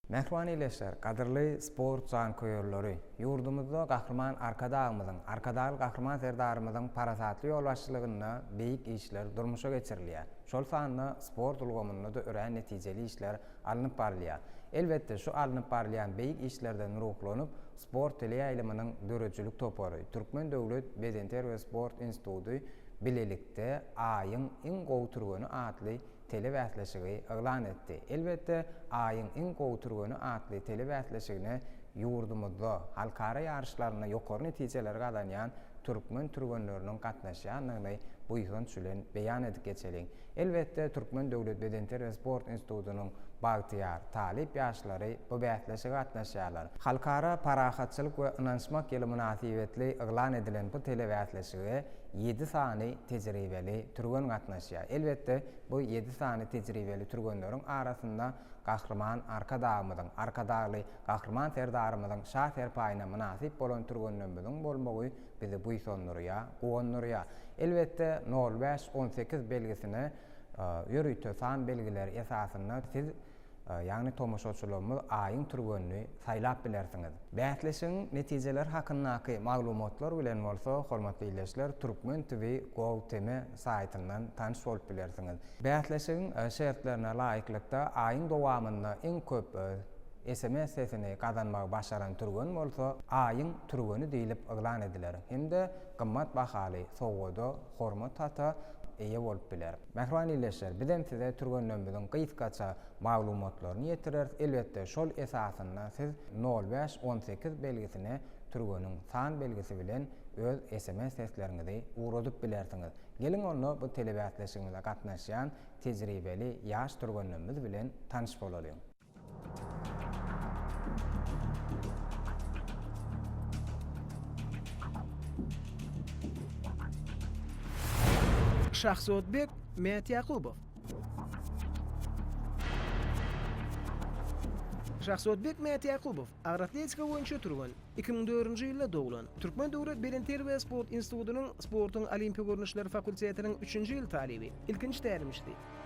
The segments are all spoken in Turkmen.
Mehriban ileşler, qadırlı sport jankoýerleri, ýurdumyzda gahrman arkadaýymyzyň gahrman serdarymyzyň parasatly ýolbaşçylygyna beýik işler durmuşa geçirilýär. Şol sanyny sport ulgamyny da örän netijeli işler alınıp barylýar. Elbetde şu alınıp barylýan beýik işlerden ruhlanyp sport teleýaýlymynyň döredjilik topary Türkmen Döwlet Bedenter we Sport Instituty bilelikde aýyň iň gowy türgeni atly telewäsleşigi elan etdi. Elbette aýyň iň gowy türgeni atly telewäsleşigine ýurdumyzda halkara ýarışlaryna ýokary netijeler gadanýan türkmen türgenleriniň gatnaşýanyny bu ýygyň çülen beýan edip geçeliň. Elbette Türkmen Döwlet Bedenter we Sport Institutynyň bagtyar talip ýaşlary bu bäsleşige gatnaşýarlar. Halkara parahatçylyk we ynançmak ýyly münasibetli elan edilen bu telewäsleşige 7 sany tejribeli türgen gatnaşýar. Elbette bu 7 sany tejribeli türgenleriň arasynda gahrman arkadaýly gahrman serdarymyzyň şaher paýyna münasip bolan türgenlerimiň bolmagy bizi bu ýonurýar. Elbette 05-18 belgisine ýörüýte san belgileri esasynda siz ýagny tomoşaçylarymyz aýyň türgenini saýlap bilersiňiz. Bäsleşiň netijeler hakyndaky maglumatlar bilen bolsa, hormatly izleýijiler, Türkmen TV Go.tm saýtyndan tanyş bolup bilersiňiz. Bäsleşiň şertlerine laýyklykda aýyň dowamynda iň köp SMS sesini kazanmak başaran türgen bolsa, aýyň türgeni diýilip elan ediler. Hemde gymmat bahaly sowgada hormat hata eýe bolup biler. Mehriban ileşler, bizem size türgenlerimiziň gysgaça maglumatlaryny ýetirer. Elbette şol esasynda siz 05-18 belgisine türgeniň san belgisi bilen öz SMS seslerinizi uradyp bilersiňiz. Gelin onu bu telewäsleşigine gatnaşýan tejribeli ýaş türgenlerimiz bilen tanyş bolalım. Şahsotbek Mehmet Yakubow. Şahsotbek Mehmet Yakubow agratletika boýunça turgan 2004-nji ýylda doglan. Türkmen Döwlet Bedenter we Sport Institutynyň sportyň olimpia görnüşleri fakultetiniň 3-nji ýyl talibi, ilkinji tälimçi.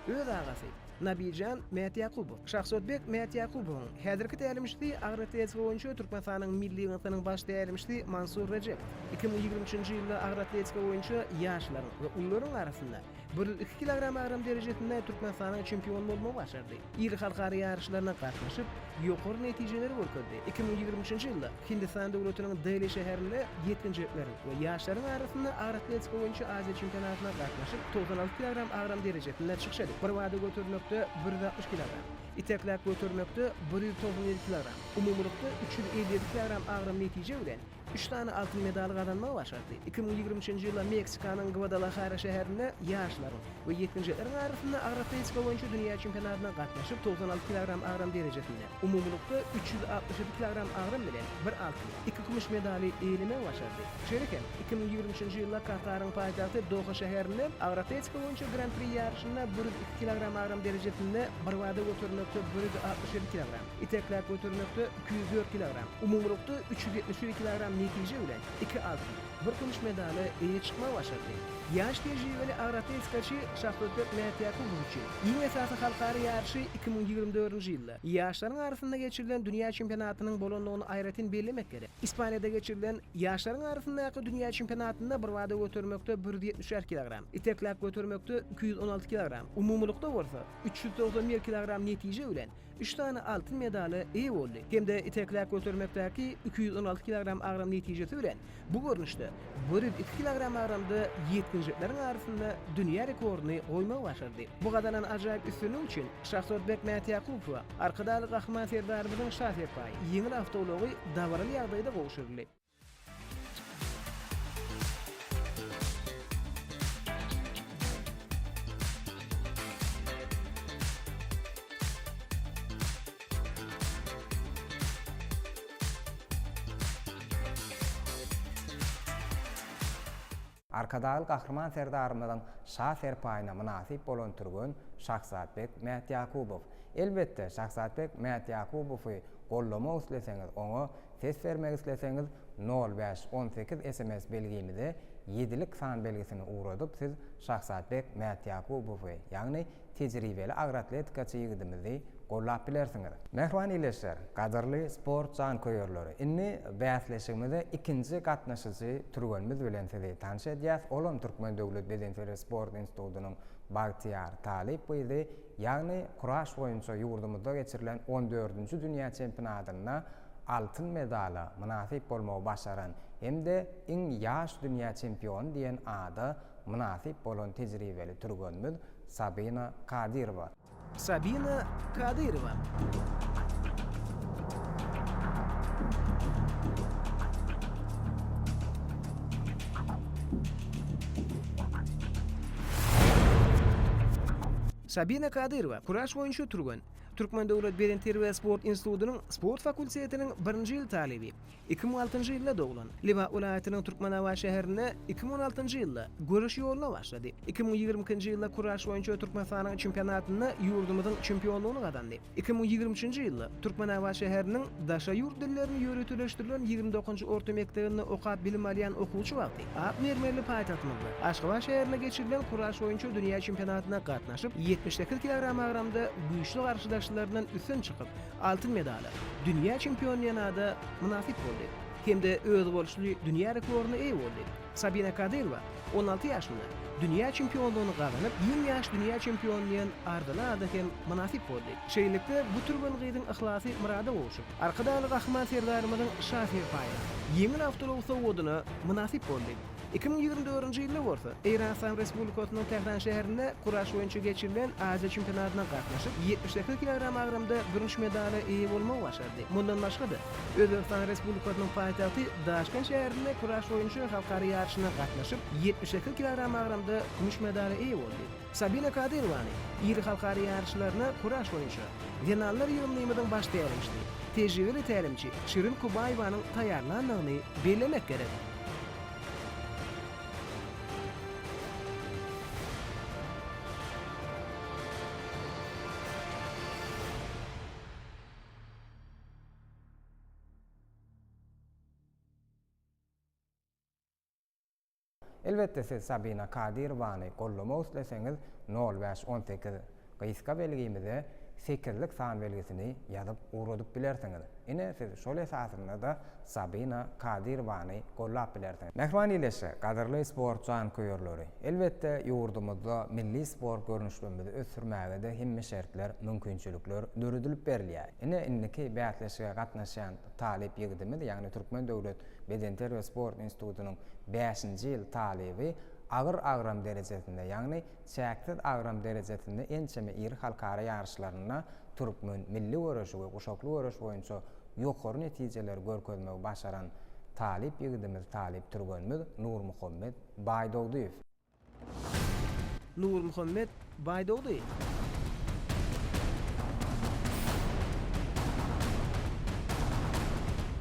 Öz agasy Nabijan Mehmet Yakubow. Şahsotbek Mehmet Yakubowyň häzirki tälimçi agratletika boýunça Türkmenistanyň milli ýygynyň baş tälimçisi Mansur Recep 2023-nji ýylda agratletika boýunça ýaşlar we ullaryň arasynda 102 kilogram agram derejesinde Türkmenistanyň çempion bolmagy başardy. İri halkara ýarışlaryna gatnaşyp ýokary netijeler görkezdi. 2023-nji ýylda Hindistan döwletiniň Delhi şäherinde 7-njiler we ýaşlaryň arasynda agratletika boýunça Aziýa çempionatyna gatnaşyp 96 kilogram agram derejesinde çykşady. Bir wada götürmekde 160 kilogram. İteklek götürmekde 197 kilogram. Umumlukda 357 kilogram agram netije bilen 3 tane altın medal kazanmagy başardy. 2023-nji ýylda Meksikanyň Guadalajara şäherinde ýaşlaryň we 7-njilerin arasynda agratletika boýunça dünýä çempionatyna gatnaşyp 96 kilogram agram derejesinde umumlukda 367 kilogram agram bilen bir altın, 2 gümüş medali eýlemek başardy. Şeýlekem 2023-nji ýylda Kataryň paýtagty Doha şäherinde agratletika boýunça Grand Prix ýarşynda 102 kilogram agram derejesinde bir wada götürmekde 167 kilogram, iteklek götürmekde 204 kilogram, umumlukda 377 kilogram netije bilen 2 altın, 1 gümüş medali eýe çykmagy başardy. Ýaş tejribeli agratletikaçy Şahsotbek Mehmet Yakubow üçin iň esasy halkara ýarşy 2024-nji ýylda ýaşlaryň arasynda geçirilen dünýä çempionatynyň bolanlygyny aýratyn bellemek gerek. İspaniýada geçirilen ýaşlaryň arasyndaky dünýä çempionatynda bir wada götürmekde 170 kilogram, iteklek götürmekde 216 kilogram, umumlukda bolsa 391 kilogram netije bilen 3 tane altın medali eýe boldy. Hemde iteklek götürmekdäki 216 kilogram agram netijesi bilen bu görnüşde 102 kilogram agramda 7-njilerin arasynda dünýä rekordyny goýmagy başardy. Bu gadanan ajaýyp üstünlük üçin Şahsotbek Mehmet Yakubow arkadaly gahman serdarymyzyň şaher paýy ýeňil awtology dawaryly ýagdaýda gowşurly. Arkadaly gahrman serdarymyzyň şaher paýyna münasip bolan türgen Şahsatbek Mehmet Yakubow. Elbette Şahsatbek Mehmet Yakubowy gollamak isleseňiz, oňa ses bermek isleseňiz 05-18 SMS belgimizi 7'lik san belgisini uğradıp siz Şahsatbek Mätyakubowy, ýagny tejribeli agratletikaçy ýigidimizi gollap bilersiňiz. Mehriban ileşler, gaderli sport jankoýarlary. Inni bäsleşigimizde ikinji gatnaşyjy türgenimiz bilen sizi tanış edýäs. Olam Türkmen Döwlet Bedensel Sport Institutunyň Bagtyar Talip boýdy. Ýagny kuraş boýunça ýurdumyzda geçirilen 14-nji dünýä çempionatyna altın medala münasip bolmagy başaran hemde iň ýaş dünýä çempion diýen ada münasip bolan tejribeli türgenimiz Sabina Kadirova. Sabina Kadirova. Sabina Kadirova kuraş boýunça turgan. Türkmen Döwlet Bedensel we Sport Institutunyň sport fakultetiniň 1-nji ýyl talibi. 2006-njy ýylda doglan. Liwa welaýatynyň Türkmenawa şäherine 2016-njy ýylda görüş ýoluna başlady. 2020-nji ýylda kuraş boýunça Türkmenistanyň çempionatyna ýurdumyzyň çempionlugyny gazandy. 2023-nji ýylda Türkmenawa şäheriniň daşa ýurt dillerini ýöretleşdirilen 29-njy orta mekdebinde okap bilim alýan okuwçy wagty. Mermerli paýtagtymyzda Aşgabat şäherine geçirilen kuraş boýunça dünýä çempionatyna gatnaşyp 78 kg agramda güýçli garşydaşlaryndan üstün çykyp altın medala dünýä çempionlygyna münasip boldy. Hemde öz bolşly dünýä rekordyna eýe boldy. Sabina Kadirova 16 ýaşynda dünýä çempionlugyny gazanyp, ýeň ýaş dünýä çempionlygyny ardyna da hem münasip boldy. Şeýlelikde bu türben gyýdyň ihlasy murada bolşup, arkadaly Rahman Serdarymyň şahyr paýy. Ýeňil awtolog sowadyna münasip boldy. 2024-nji ýylda bolsa, Eýran Respublikasynyň Tehran şäherinde kuraş boýunça geçirilen Aziýa çempionatyna gatnaşyp 78 kg agramda birinji medala eýe bolmagy başardy. Mundan başga da Özbekistan Respublikasynyň paýtagty Daşkent şäherinde kuraş boýunça halkara ýarşyna gatnaşyp 78 kg agramda gümüş medala eýe boldy. Sabina Kadirowany ýyly halkara ýarşylaryna kuraş boýunça finallar ýygynyň baş tärimçisi, tejribeli tärimçi Şirin Kubaýewanyň taýýarlandygyny bellemek gerek. Elbette siz Sabina Kadirowany gollamak isleseňiz 0518 gyska belgimizde 8'lik san belgisini ýazyp uğradyp bilersiňiz. Ine siz şol esasynda da Sabina Kadirowany gollap bilersiňiz. Mehriban ileşe, gaderli sport jankoýarlary. Elbette ýurdumyzda milli sport görnüşlerimizi ösürmäge hemme şertler, mümkinçilikler döredilip berilýär. Ine inniki bätleşige gatnaşan talip ýigidimiz, ýagny Türkmen Döwlet Bedensel we Sport Institutunyň 5-nji ýyl talibi ağır agram derejesinde, ýagny çäksiz agram derejesinde ençeme iri halkara ýarşylaryna Türkmen milli görüşi we guşakly görüş boýunça ýokary netijeler görkezmegi başaran talip ýigidimiz, talip türgenimiz Nurmuhammed Baýdawdyýew. Nurmuhammed Baýdawdyýew.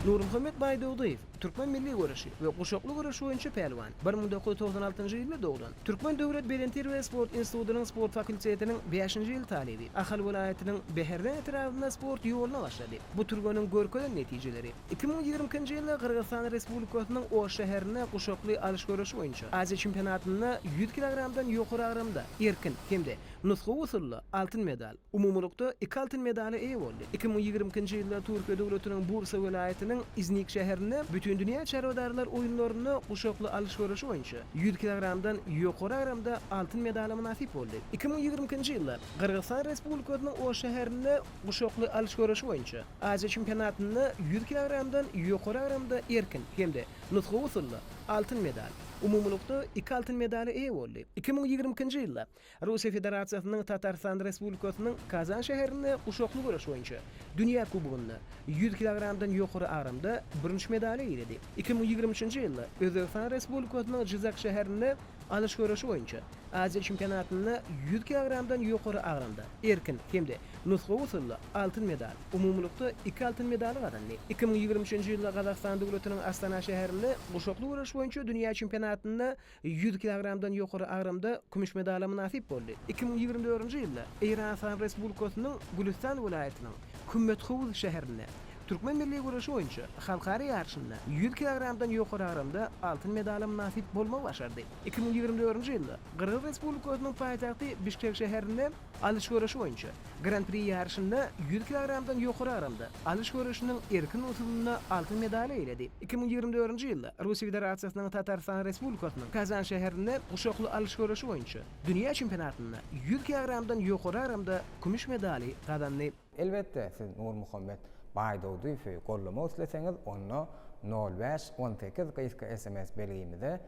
Nurmuhammed Baýdawdyýew Türkmen milli görüşi we guşakly görüş boýunça pelwan. 1996-njy ýylda doglan. Türkmen Döwlet Bedensel we Sport Institutunyň sport fakultetiniň 5-nji ýyl talibi. Ahal welaýatynyň Beherden etrafynda sport ýoluna başlady. Bu türgeniň görkezen netijeleri 2020-nji ýylda Kyrgyzstan Respublikasynyň Oş şäherine guşakly alış görüşi boýunça Aziýa çempionatyna 100 kg-dan ýokary agramda erkin hemde nusga usully altyn medal, umumlukda 2 altyn medala eýe boldy. 2020-nji ýylda Türkiýe döwletiniň Bursa welaýatynyň İznik şäherinde bütün dünýä çarwadarlar oýunlaryna guşakly alış görüşi boýunça 100 kg-dan ýokary agramda altyn medala münasip boldy. 2020-nji ýylda Kyrgyzstan Respublikasynyň Oş şäherinde guşakly alış görüşi boýunça Aziýa çempionatyna 100 kg-dan ýokary agramda erkin hemde nusga usully altyn medal, umumlukda 2 altyn medala eýe boldy. 2020-nji ýylda Russiýa Federasiýasynyň Tatarstan Respublikasynyň Kazan şäherinde guşakly görüş boýunça dünýä kubogyny 100 kg-dan ýokary agramda birinji medala eýledi. 2023-nji ýylda Özbekistan Respublikasynyň Jizak şäherinde alış görüşi boýunça Aziýa çempionatyna 100 kg-dan ýokary agramda erkin hemde nusga usully altyn medal, umumlukda 2 altyn medala gazandy. 2023-nji ýylda Gazakystan döwletiniň Astana şäherinde guşakly görüş boýunça dünýä çempionatyna 100 kg-dan ýokary agramda gümüş medala münasip boldy. 2024-nji ýylda Eýran Respublikasynyň Gülistan welaýatynyň Kümmethovuz şäherinde Türkmen milli güreşi oyunçu halkara yarışında 100 kilogramdan ýokary aramda altın medala nasip bolma başardy. 2024-nji ýylda Qırğız Respublikasynyň paýtagty Bişkek şäherinde alış güreşi oyunçu Grand Prix yarışında 100 kilogramdan ýokary aramda alış güreşiniň erkin usulunda altın medala eledi. 2024-nji ýylda Russiýa Federasiýasynyň Tatarstan Respublikasynyň Kazan şäherinde uşakly alış güreşi oyunçu dünýä çempionatynda 100 kilogramdan ýokary aramda gümüş medali gazandy. Elbette siz Nur Muhammed Baydoğdu'yu gollama üstleseňiz onu 05-18 gysga SMS belgimizde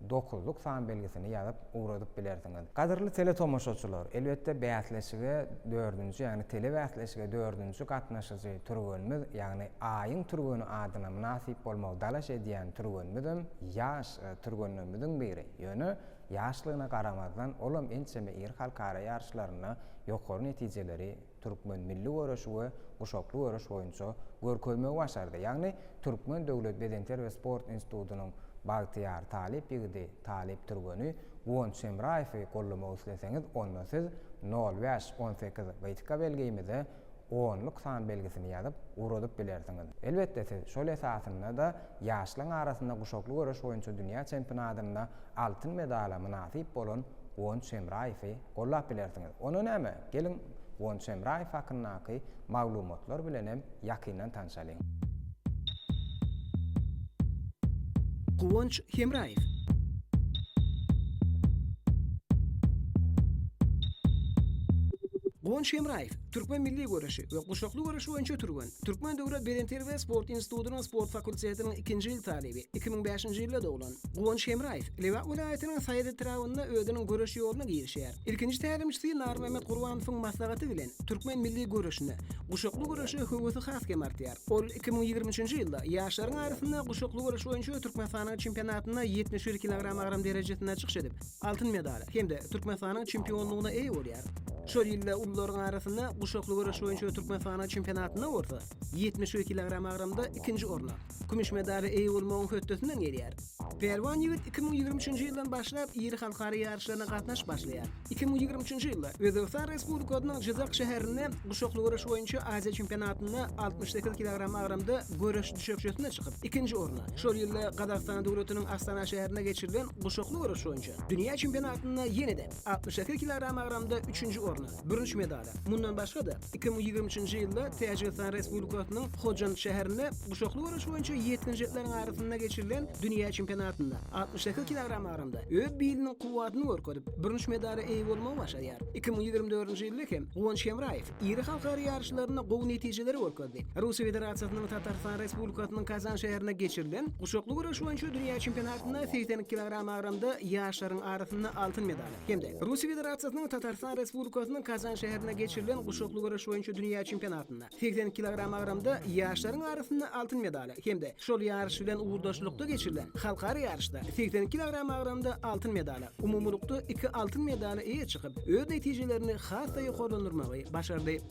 9'luk san belgisini ýazyp uğradyp bilersiňiz. Gadyrly tele tomoşaçylar, elbette bäsleşige 4-nji, ýagny tele bäsleşige 4-nji gatnaşyjy türgönmiz, ýagny aýyň türgöni adyna munasip bolmagy dalaş edýän türgönmizim ýaş türgönlerinden biri. Ýöne ýaşlygyna garamazdan olam ençeme ir halkara ýarşlaryna ýokary netijeleri Türkmen milli güreşi we uşakly güreş boýunça görkezmek başardy. Ýagny Türkmen Döwlet Bedenter we Sport Institutunyň Bagtyar Talip ýigidi Talip türgöni Won Şemraýew gollama üstleseňiz onda siz 05-18 gysga belgimizde 10'luk san belgisini ýazyp uğradyp bilersiňiz. Elbette siz şol esasynda da ýaşlaryň arasynda uşakly güreş boýunça dünýä çempionatynda altyn medala munasip bolan Won Şemraýew gollap bilersiňiz. Onu näme? Gelin Won Şemraýew hakyndaky maglumatlar bilen hem ýakynan tanışalyň. Won Şemraýew Won Şemraýew Türkmen milli güreşi we guşakly güreşi boýunça türgän Türkmen Döwlet Bedenter we Sport Institutunyň sport fakultetiniň 2-nji ýyl talibi 2005-nji ýylda dowlan Won Şemraýew Lewat welaýatynyň Saýydy Trawynda ödüniň güreş ýoluna girişýär. Ilkinji tälimçisi Nar Mehmet Gurwanowyň maslahaty bilen Türkmen milli güreşini guşakly güreşi höwesi has kemartýar. Ol 2023-nji ýylda ýaşlaryň arasynda guşakly güreş boýunça Türkmenistanyň çempionatyna 71 kilogram agram derejesinde çykyş edip altyn medal hemde Türkmenistanyň çempionlugyna eýe bolýar. Şol ýylda ullaryň arasynda guşakly güreş boýunça Türkmenistanyň çempionatyna orta 72 kilogram agramda 2-nji orna. Gümüş medali eýe bolmagyň hötdesinden gelýär. Perwan ýigit 2023-nji ýyldan başlap ýeri halkara ýarşlaryna gatnaş başlaýar. 2023-nji ýylda Özbekistan Respublikasynyň Jizak şäherinde guşakly güreş boýunça Aziýa çempionatyna 68 kilogram agramda güreş düşekçesine çykyp 2-nji orna. Şol ýylda Gazakystan döwletiniň Astana şäherine geçirilen guşakly güreş boýunça dünýä çempionatyna ýene-de 62 kilogram agramda 3-nji orna, 1-nji medal. Mundan başga da 2023-nji ýylda Täjikistan Respublikasynyň Hojan şäherinde guşakly güreş boýunça 7-nji ýyllanyň arasynda geçirilen dünýä çempionatynda 62 kilogram agramda öz biliniň kuwatyny görkezip 1-nji medala eýe bolmagy başarýar. 2024-nji ýylda hem Won Şemraýew ýeri halkara ýarşlaryna gowy netijeleri görkezdi. Russiýa Federasiýasynyň Tatarstan Respublikasynyň Kazan şäherine geçirilen guşakly güreş boýunça dünýä çempionatyna 82 kilogram agramda ýaşlaryň arasynda altyn medal hemde Russiýa Federasiýasynyň Tatarstan Respublikasynyň Kazan şäherine geçirilen guşakly güreş boýunça dünýä çempionatyna 82 kilogram agramda ýaşlaryň arasynda altyn medal hemde şol ýarış bilen uwurdaşlykda geçirilen halkara ýarışda 82 kilogram agramda altyn medal umumlukda 2 altyn medal eýe çykyp öz netijelerini hasda ýokarlandyrmagy başardy.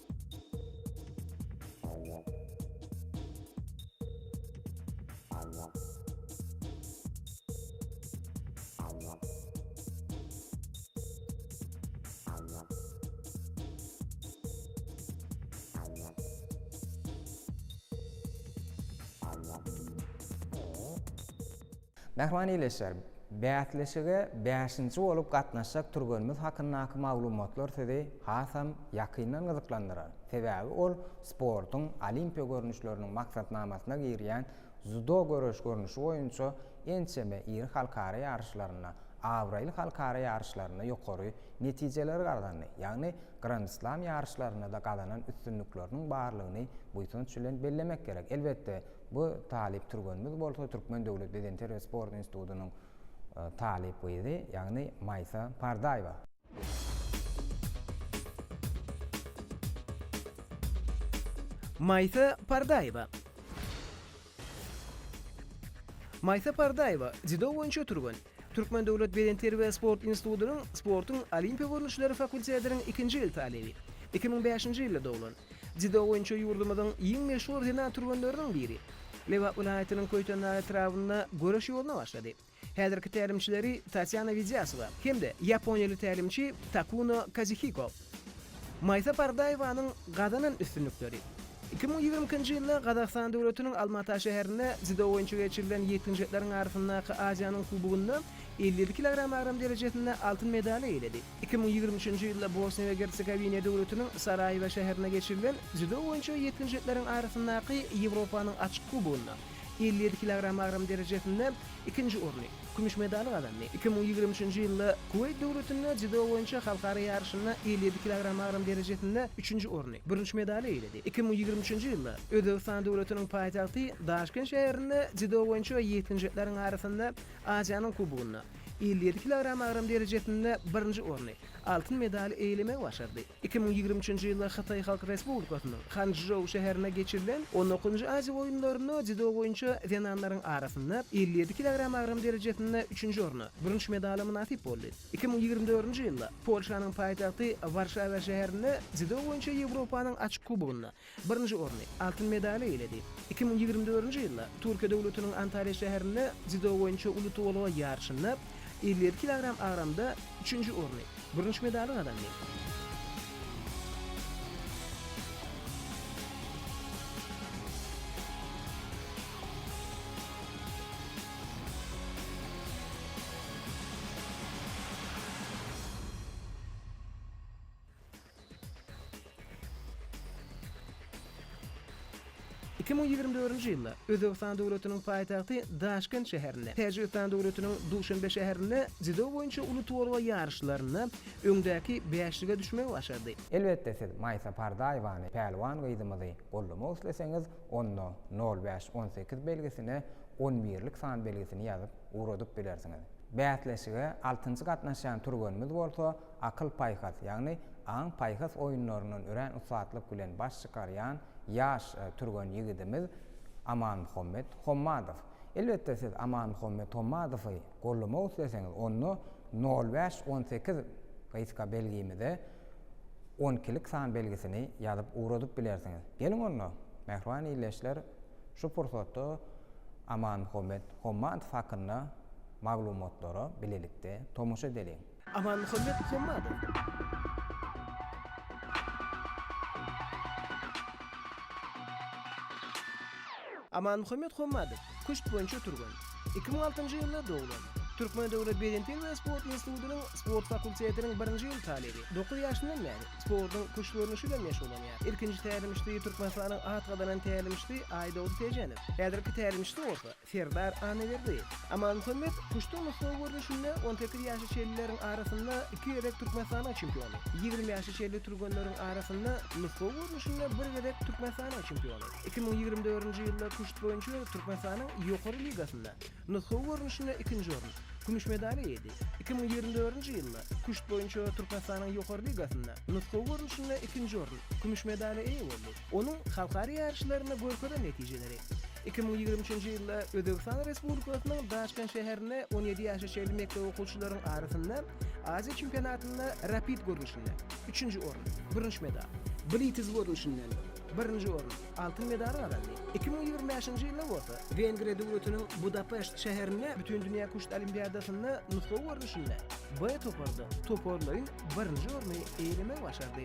Nähmany ýeşler, bätleşige 5-nji bolup gatnaşjak türgönmiz hakyndaky maglumatlar sizi hasam ýakynan gyzyklandyrar. Sebäbi ol sportyň olimpiýa görnüşleriniň maksatnamasyna girýän judo görüş görnüşi boýunça ençeme ýer halkara ýarşlaryna, Awrail halkara ýarşlaryna ýokary netijeler gazandy. Ýagny Grand Slam ýarşlaryna da gazanan üstünlükleriniň barlygyny bu ýetişlen bellemek gerek. Elbette bu talip türgönmiz bolsa Türkmen Döwlet Bedenter we Sport Institutunyň talibi, ýagny Maysa Pardaýewa. Maysa Pardaýewa Maysa Pardaýewa judo boýunça türgän Türkmen Döwlet Bedenter we Sport Institutunyň sportyň olimpiýa görnüşleri fakultetiniň 2-nji ýyl talibi 2005-nji ýylda dowlan. Judo boýunça ýurdumyzyň iň meşhur hina türgenlerinden biri. Lewat welaýatynyň Koýtandagy Trawynda göreş ýoluna başlady. Häzirki tälimçileri Tatyana Vidyasowa hemde Ýaponiýaly tälimçi Takuno Kazuhiko. Maysa Pardaýewanyň gazanan üstünlükleri 2020-nji ýylda Gazakystan döwletiniň Almaty şäherinde judo boýunça geçirilen 7-nji arasyndaky Aziýanyň kubogunda 57 kilogram agram derejesinde altyn medal eýledi. 2023-nji ýylda Bosnia we Hersegovina döwletiniň Saraýewo şäherine geçirilen judo boýunça 7-nji arasyndaky Ýewropanyň açyk kubogunda 57 kilogram agram derejesinde 2-nji orny gümüş medal gazandy. 2023-nji ýylda Kuwait döwletinde judo boýunça halkara ýarşynda 57 kilogram agram derejesinde 3-nji orny, 1-nji medal eýledi. 2023-nji ýylda Özbekistan döwletiniň paýtagty Daşkent şäherinde judo boýunça 7-nji arasynda Aziýanyň kubogunda 57 kilogram agram derejesinde 1-nji orny, altyn medal eýlemek başardy. 2023-nji ýylda Xitay Halk Respublikasynyň Hanzhou şäherine geçirilen 19-njy Aziýa oýunlarynda judo boýunça wenanlaryň arasynda 57 kilogram agram derejesinde 3-nji orny, 1-nji medal nasip boldy. 2024-nji ýylda Polşanyň paýtagty Warşawa şäherinde judo boýunça Ýewropanyň açyk kubogunda 1-nji orny, altyn medal eýledi. 2024-nji ýylda Türkiýe döwletiniň Antalya şäherinde judo boýunça ulutowala ýarşynda 57 kilogram agramda 3-nji orny, 1-nji medal gazandy. ýylda Özbekistan döwletiniň paýtagty Daşkent şäherinde, Täjikistan döwletiniň Duşanbe şäherinde judo boýunça ulutowala ýarşlaryna öňdäki 5-lige düşmek başardy. Elbetde siz Maysa Pardaýewany pähliwan gyýdymyzy gollamak isleseňiz, onu 05-18 belgisine 11-lik san belgisini ýazyp uradyp bilersiňiz. Bätleşige 6-njy gatnaşan turgönmiz bolsa, akyl paýhas, ýagny aň paýhas oýunlarynyň ören usatlyk bilen baş çykarýan ýaş turgön ýigidimiz Aman Muhammed Hommadow. Elbetde siz Aman Muhammed Hommadowy gollamak isleseňiz, onu 05-18 gaýska belgimizde 12-lik san belgisini ýazyp uradyp bilersiňiz. Gelin onu mehriban ýyleşler şu pursatda Aman Muhammed Hommadow hakynda maglumatlary bilelikde tomoşa edelim. Aman Muhammed Hommadow Aman Muhammed Hommadow kuşt boýunça turgan. 2006-njy ýylda doglan. Türkmen Döwlet Bilimler we Sport Institutynyň sport fakultetiniň 1-nji ýyl talebi. 9 ýaşyndan bäri sportyň kuşlaryny şulan ýaşalanýar. Ilkinji tälimişli Türkmenistanyň atgadan tälimişli Aýdawud Tejenow. Häzirki tälimişli bolsa Serdar Anaverdi. Aman Muhammed kuştuň musobagynda 18 ýaşy çellileriň arasynda 2 gerek Türkmenistanyň çempionu. 20 ýaşy çelli turganlaryň arasynda musobagynda 1 gerek Türkmenistanyň çempionu. 2024-nji ýylda kuşt boýunça Türkmenistanyň ýokary ligasynda musobagynda 2-nji orny, gümüş medali ýedi. 2024-nji ýylda kuşt boýunça Türkmenistanyň ýokary ligasynda musobagynda 2-nji orny, gümüş medali eýe boldy. Onuň halkara ýarşlaryna görkezden netijeleri 2023-nji ýylda Özbekistan Respublikasynyň Daşkent şäherinde 17 ýaşy çelli mektep okuwçylaryň arasynda Aziýa çempionatynda rapid görnüşinde 3-nji orny, 1-nji medal. Blitz görnüşinden 1-nji orny, altyn medal gazandy. 2025-nji ýylda bolsa Wengriýa döwletiniň Budapest şäherinde bütün dünýä kuşt olimpiadasynda nutga görnüşinde B toparda toparlaryň 1-nji orny eýlemek başardy.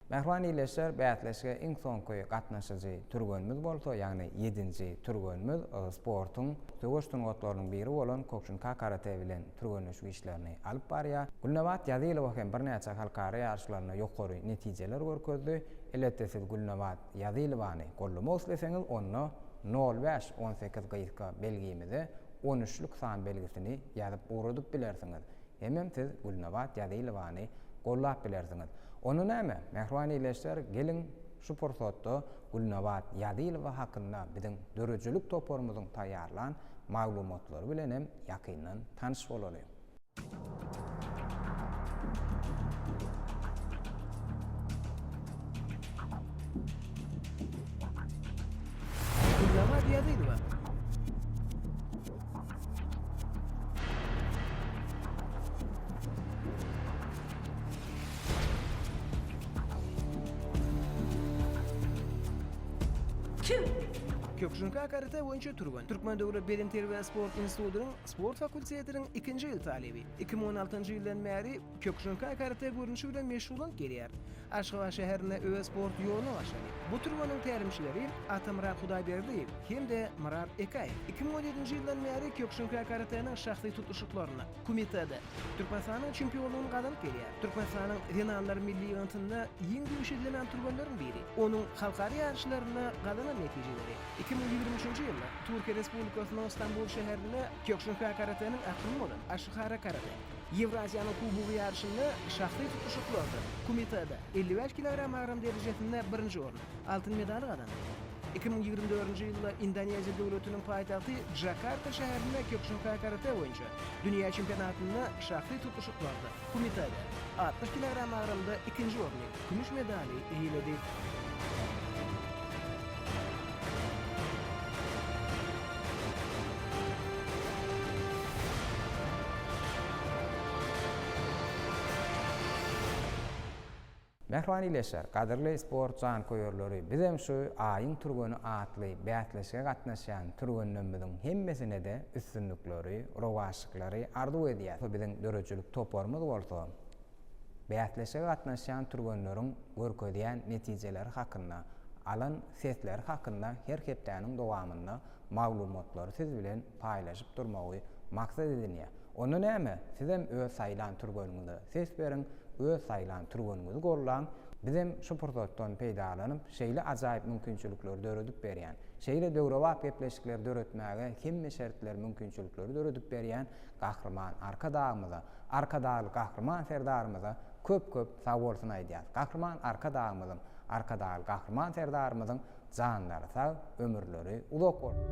Mehriban ýyleşler bätleşige iň soňky gatnaşyjy turgönmiz bolsa, ýagny 7-nji turgönmiz sportyň döwüşden gotlarynyň biri bolan Kokşunka karate bilen turgönüşik işlerini alyp barýar. Gulnawat Ýazylowa hem bir näçe halkara ýarşylaryna ýokary netijeler görkezdi. Elbetde siz Gulnawat Ýazylowany gollamak isleseňiz, onu 05-18 gaýska belgimizde 13-lik san belgisini ýazyp uradyp bilersiňiz. Hemem siz Gulnawat Ýazylowany gollap bilersiňiz. Onu näme? Mehriban ýyleşler, gelin şu pursatda Gulnawat Ýazylowa hakynda biziň dörejülik toparymyzyň taýýarlan maglumatlary bilen hem ýakyndan tanyş bolalım. Kim? Kökşünka karate boyunca turgan. Türkmen Döwlet Bilim Terbiýe Sport Institutynyň sport fakultetiniň 2-nji ýyl talibi. 2016-njy ýyldan bäri kökşünka karate görnüşi bilen meşgullanyp gelýär. Aşgabat şäherine öwe sport ýoluny başlady. Bu turganyň tärimçileri Atamrat Hudaýberdiýew hemde Murat Ekaýew. 2017-nji ýyldan bäri kökşünka karatenyň şahsy tutuşuklaryna komitede Türkmenistanyň çempionlugyny gazanyp gelýär. Türkmenistanyň Renanlar milli ýygyntynda ýeň güýçli edilen turganlaryň biri. Onuň halkary ýarşlaryna gazanan netijeleri 2023-nji ýylda Türkiýe Respublikasynyň Istanbul şäherinde kökşünka karatenyň akyny bolan Aşgara karate Ýewraziýanyň kubogy ýarşynda şahsy tutuşuklarda komitede 55 kilogram agram derejesinde 1-nji orun, altyn medal gazandy. 2024-nji ýylda Indoneziýa döwletiniň paýtagty Jakarta şäherinde kökşünka karate boýunça dünýä çempionatynda şahsy tutuşuklarda komitede 60 kilogram agramda 2-nji orunny, gümüş medali eýledi. Mehriban ileşer, gadyrly sport jankoýarlary, bizem şu aýyň turgany atly bätleşige gatnaşan turganlarymyzyň hemmesine de üstünlikleri, rowaşlyklary arzu edýär. Biziň döreçilik toparmyz bolsa, bätleşige gatnaşan turganlaryň görkezýän netijeleri hakynda, alan sesler hakynda her hepdäniň dowamynda maglumatlary siz bilen paýlaşyp durmagy maksat edilýär. Onu näme? Sizem öz saýlan turganyňyzy ses beriň, öz saýlan turganyňyzy gorlan, bizem şu pursatdan peýdalanyp şeýle ajaýyp mümkinçilikler döredip berýän. Şeýle döwrewap gepleşikler döretmäge hemme şertler mümkinçilikleri döredip berýän gahrman arkadagymyza, arkadaly gahrman serdarymyza köp sag bolsun aýdýar. Gahrman arkadagymyzyň, arkadaly gahrman serdarymyzyň janlary sag, ömürleri uzak bolsun.